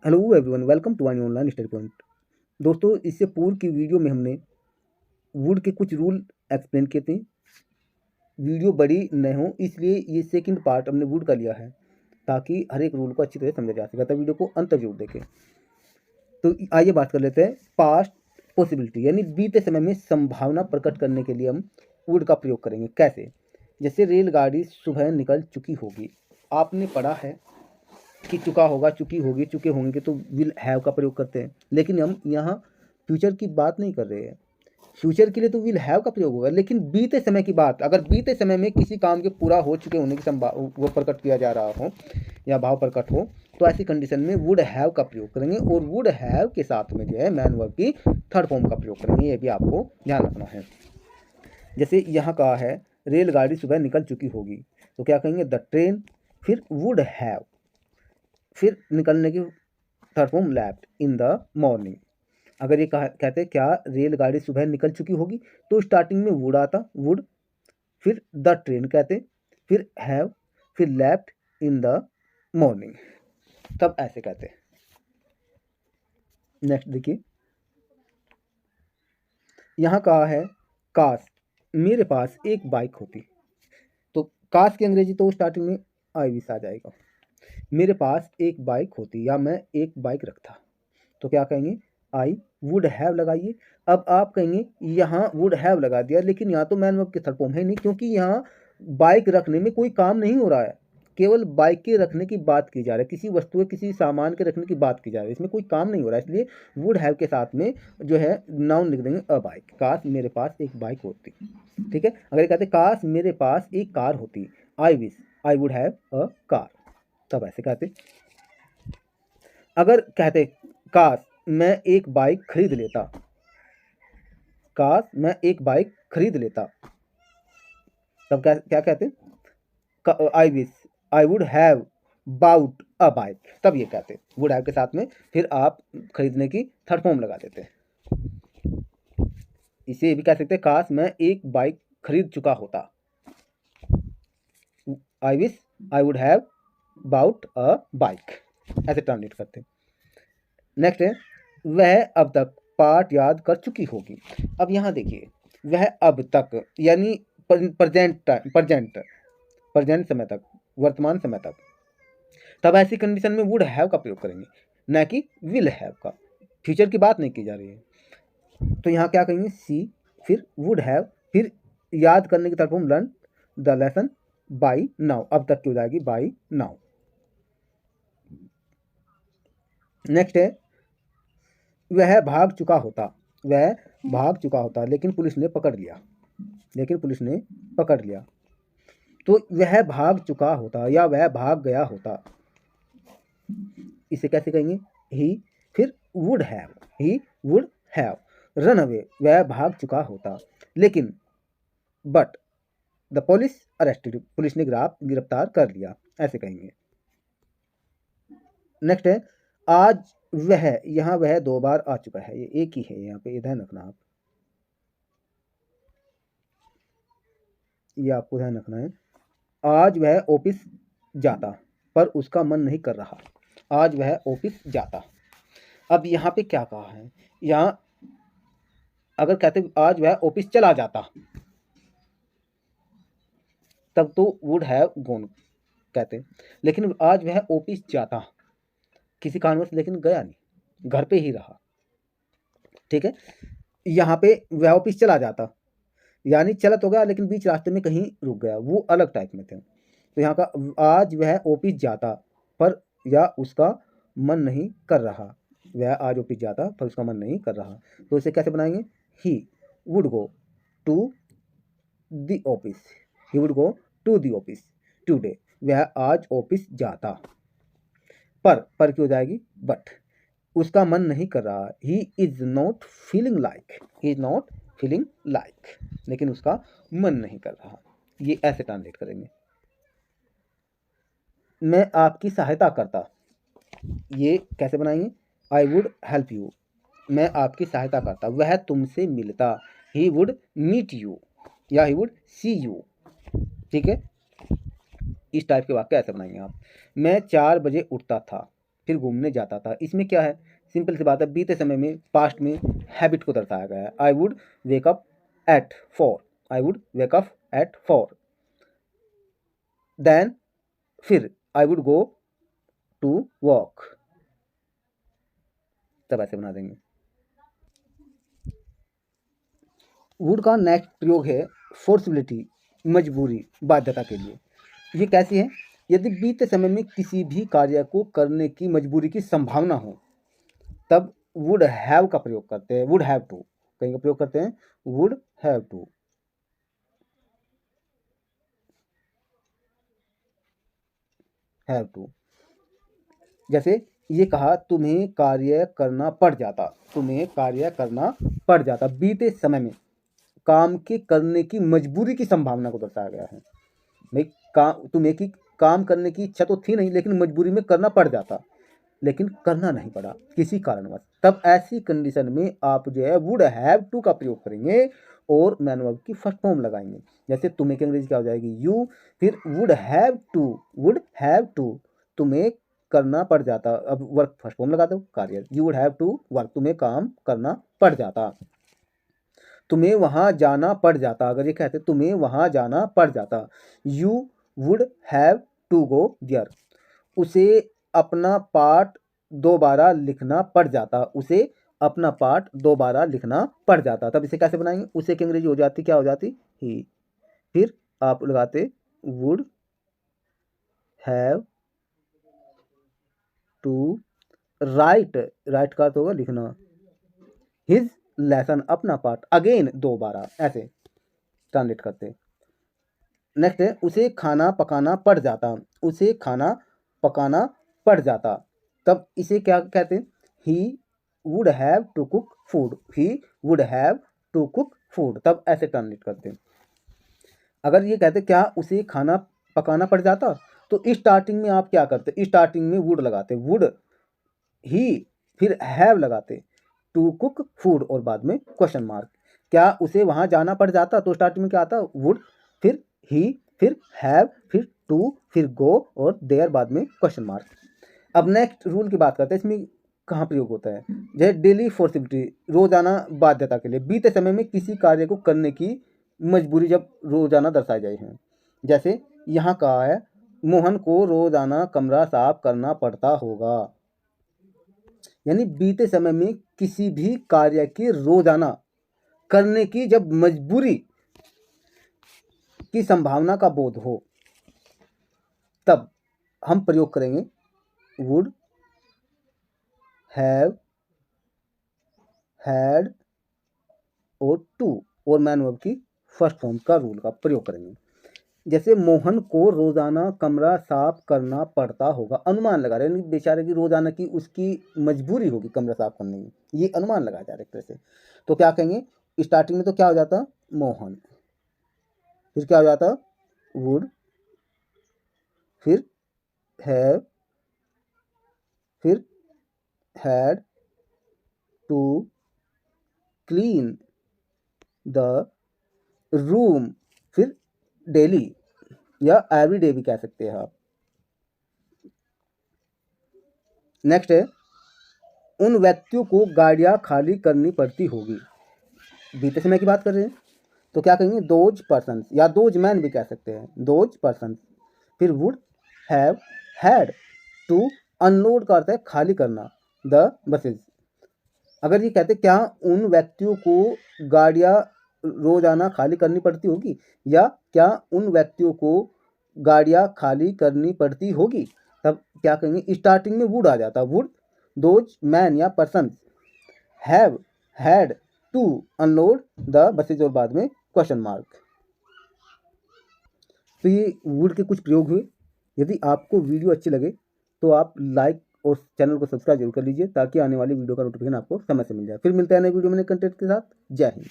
Hello everyone, welcome to आनी online study point. दोस्तों, इससे पूर्व की वीडियो में हमने वुड के कुछ रूल एक्सप्लेन किए थे। वीडियो बड़ी न हो इसलिए ये सेकंड पार्ट हमने वुड का लिया है, ताकि हर एक रूल को अच्छी तरह समझा जा सके। तो वीडियो को अंत तक जरूर देखें। तो आइए बात कर लेते हैं पास्ट पॉसिबिलिटी, यानी बीते समय में संभावना प्रकट करने के लिए हम वुड का प्रयोग करेंगे। कैसे? जैसे रेलगाड़ी सुबह निकल चुकी होगी। आपने पढ़ा है कि चुका होगा, चुकी होगी, चुके होंगे, तो विल हैव का प्रयोग करते हैं। लेकिन हम यहाँ फ्यूचर की बात नहीं कर रहे हैं। फ्यूचर के लिए तो विल हैव का प्रयोग होगा, लेकिन बीते समय की बात, अगर बीते समय में किसी काम के पूरा हो चुके होने की संभावना वो प्रकट किया जा रहा हो या भाव प्रकट हो, तो ऐसी कंडीशन में वुड हैव का प्रयोग करेंगे। और वुड हैव के साथ में जो है मैन वर्ब की थर्ड फॉर्म का प्रयोग करेंगे। ये भी आपको ध्यान रखना है। जैसे यहाँ कहा है रेलगाड़ी सुबह निकल चुकी होगी, तो क्या कहेंगे? द ट्रेन, फिर वुड हैव, फिर निकलने की third form left in the morning. अगर ये कहते क्या रेलगाड़ी सुबह निकल चुकी होगी, तो स्टार्टिंग में वुड आता, वुड, फिर द ट्रेन कहते, फिर हैव, फिर लेफ्ट इन द मॉर्निंग, तब ऐसे कहते। नेक्स्ट देखिए, यहाँ कहा है काश मेरे पास एक बाइक होती। तो काश की अंग्रेजी तो स्टार्टिंग में आई विश आ जाएगा। मेरे पास एक बाइक होती या मैं एक बाइक रखता, तो क्या कहेंगे? आई वुड हैव लगाइए। अब आप कहेंगे यहाँ वुड हैव लगा दिया, लेकिन यहाँ तो मैन वर्ब के थर्ड फॉर्म है नहीं, क्योंकि यहाँ बाइक रखने में कोई काम नहीं हो रहा है। केवल बाइक के रखने की बात की जा रही है, किसी वस्तु किसी सामान के रखने की बात की जा रही है, इसमें कोई काम नहीं हो रहा है। इसलिए वुड हैव के साथ में जो है नाउन लिख देंगे अ बाइक। काश मेरे पास एक बाइक होती, ठीक है। अगर ये कहते काश मेरे पास एक कार होती, आई wish I would have a car, तब ऐसे कहते। अगर कहते काश मैं एक बाइक खरीद लेता, काश मैं एक बाइक खरीद लेता, तब क्या क्या कहते? I wish I would have bought a bike, तब ये कहते वुड हैव के साथ में फिर आप खरीदने की थर्ड फॉर्म लगा देते। इसे भी कह सकते काश मैं एक बाइक खरीद चुका होता, I wish I would have bought a bike, ऐसे ट्रांसलेट करते। नेक्स्ट है वह अब तक पाठ याद कर चुकी होगी। अब यहाँ देखिए, वह अब तक यानी प्रेजेंट समय तक, वर्तमान समय तक, तब ऐसी कंडीशन में वुड हैव का प्रयोग करेंगे, न कि विल हैव का। फ्यूचर की बात नहीं की जा रही है। तो यहाँ क्या कहेंगे? सी, फिर वुड हैव, फिर याद करने की तरफ हम learn the lesson by now. अब तक की हो जाएगी बाई नाउ। नेक्स्ट है वह भाग चुका होता, वह भाग चुका होता, लेकिन पुलिस ने पकड़ लिया, लेकिन पुलिस ने पकड़ लिया। तो वह भाग चुका होता या वह भाग गया होता, इसे कैसे कहेंगे? ही, फिर would have, he would have run away, वह भाग चुका होता, लेकिन but the police arrested, police ने गिरफ्तार कर लिया, ऐसे कहेंगे। नेक्स्ट है आज वह, यहाँ वह दो बार आ चुका है, ये एक ही है, यहाँ पे ध्यान रखना आप, ये आपको ध्यान रखना है। आज वह ऑफिस जाता पर उसका मन नहीं कर रहा, आज वह ऑफिस जाता। अब यहाँ पे क्या कहा है? यहाँ अगर कहते आज वह ऑफिस चला जाता, तब तो वुड हैव गॉन कहते, लेकिन आज वह ऑफिस जाता किसी कारणवश, लेकिन गया नहीं, घर पे ही रहा, ठीक है। यहाँ पे वह ऑफिस चला जाता यानी चला तो गया, लेकिन बीच रास्ते में कहीं रुक गया, वो अलग टाइप में थे। तो यहाँ का आज वह ऑफिस जाता पर या उसका मन नहीं कर रहा, वह आज ऑफिस जाता पर उसका मन नहीं कर रहा, तो इसे कैसे बनाएंगे? He would go to the office, he would go to the office today, वह आज ऑफिस जाता। पर क्यों जाएगी? बट उसका मन नहीं कर रहा, he is not feeling like, he is not feeling like, लेकिन उसका मन नहीं कर रहा। ये ऐसे ट्रांसलेट करेंगे। मैं आपकी सहायता करता, ये कैसे बनाएंगे? आई वुड हेल्प यू, मैं आपकी सहायता करता। वह तुमसे मिलता, ही वुड मीट यू या ही वुड सी यू, ठीक है। इस टाइप के वाक्य ऐसे बनाएंगे आप। मैं 4 बजे उठता था, फिर घूमने जाता था। इसमें क्या है, सिंपल सी बात है, बीते समय में पास्ट में हैबिट को दर्शाया गया है। I would wake up at 4, I would wake up at 4, then फिर I would go to walk, तब ऐसे बना देंगे। वुड का नेक्स्ट प्रयोग है फोर्सिबिलिटी, मजबूरी, बाध्यता के लिए। ये कैसी है, यदि बीते समय में किसी भी कार्य को करने की मजबूरी की संभावना हो तब वुड हैव का प्रयोग करते हैं, वुड हैव टू कहीं का प्रयोग करते हैं, would have to. Have to, जैसे ये कहा तुम्हें कार्य करना पड़ जाता, तुम्हें कार्य करना पड़ जाता, बीते समय में काम के करने की मजबूरी की संभावना को दर्शाया गया है। भाई तुम्हें की काम करने की इच्छा तो थी नहीं, लेकिन मजबूरी में करना पड़ जाता, लेकिन करना नहीं पड़ा किसी कारणवश, तब ऐसी कंडीशन में आप जो है वुड हैव टू का प्रयोग करेंगे और मैन वर्ब की फर्स्ट फॉर्म लगाएंगे। जैसे तुम्हें की अंग्रेजी क्या हो जाएगी, यू, फिर would have to, would have to, तुम्हें करना पड़ जाता, अब वर्क फर्स्ट फॉर्म लगा दो, कार्य, you would have to work, तुम्हें काम करना पड़ जाता, तुम्हें वहां जाना पड़ जाता। अगर ये कहते तुम्हें वहां जाना पड़ जाता, you would have to go there, उसे अपना पाठ दोबारा लिखना पड़ जाता, उसे अपना पाठ दोबारा लिखना पड़ जाता। तब इसे कैसे बनाएंगे, उसे की अंग्रेजी हो जाती, क्या हो जाती, ही, फिर आप लगाते would have to write, write का तो होगा लिखना, हिज लेसन, अपना पाठ, अगेन दोबारा, ऐसे ट्रांसलेट करते। नेक्स्ट है उसे खाना पकाना पड़ जाता, उसे खाना पकाना पड़ जाता, तब इसे क्या कहते हैं, he would have to cook food, he would have to cook food, तब ऐसे ट्रांसलेट करते हैं। अगर ये कहते क्या उसे खाना पकाना पड़ जाता, तो स्टार्टिंग में आप क्या करते, स्टार्टिंग में वुड लगाते, वुड, ही, फिर हैव लगाते, टू कुक फूड और बाद में क्वेश्चन मार्क। क्या उसे वहां जाना पड़ जाता, तो स्टार्टिंग में क्या आता, वुड, फिर ही, फिर हैव, फिर टू, फिर गो और देयर बाद में क्वेश्चन मार्क। अब नेक्स्ट रूल की बात करते हैं, इसमें कहाँ प्रयोग होता है, जैसे डेली फोर्सिबिलिटी, रोजाना बाध्यता के लिए, बीते समय में किसी कार्य को करने की मजबूरी जब रोजाना दर्शाई जाए हैं। जैसे यहाँ कहा है मोहन को रोजाना कमरा साफ करना पड़ता होगा, यानी बीते समय में किसी भी कार्य की रोजाना करने की जब मजबूरी की संभावना का बोध हो तब हम प्रयोग करेंगे वुड हैव, हैड और टू और मैन वर्ब की फर्स्ट फॉर्म का रूल का प्रयोग करेंगे। जैसे मोहन को रोजाना कमरा साफ करना पड़ता होगा, अनुमान लगा रहे हैं बेचारे की रोजाना की उसकी मजबूरी होगी कमरा साफ करने की, ये अनुमान लगाया जा रहा है एक तरह से। तो क्या कहेंगे, स्टार्टिंग में तो क्या हो जाता, मोहन, फिर क्या हो जाता, वुड, फिर हैव, फिर had to clean the room, फिर डेली या एवरीडे भी कह सकते हैं आप। नेक्स्ट है उन व्यक्तियों को गाड़ियां खाली करनी पड़ती होगी, बीते समय की बात कर रहे हैं, तो क्या कहेंगे, दोज पर्सन या दोज मैन भी कह सकते हैं, दोज पर्सन, फिर would have had to unload का अर्थ है खाली करना, द बसेज। अगर ये कहते क्या उन व्यक्तियों को गाड़ियां रोजाना खाली करनी पड़ती होगी, या क्या उन व्यक्तियों को गाड़ियां खाली करनी पड़ती होगी, तब क्या कहेंगे, स्टार्टिंग में वुड आ जाता, वुड दोज मैन या person have had to unload the buses और बाद में क्वेश्चन मार्क। तो ये वुड के कुछ प्रयोग हुए। यदि आपको वीडियो अच्छी लगे तो आप लाइक और चैनल को सब्सक्राइब जरूर कर लीजिए ताकि आने वाली वीडियो का नोटिफिकेशन आपको समय से मिल जाए। फिर मिलते हैं नए वीडियो में नए कंटेंट के साथ। जय हिंद।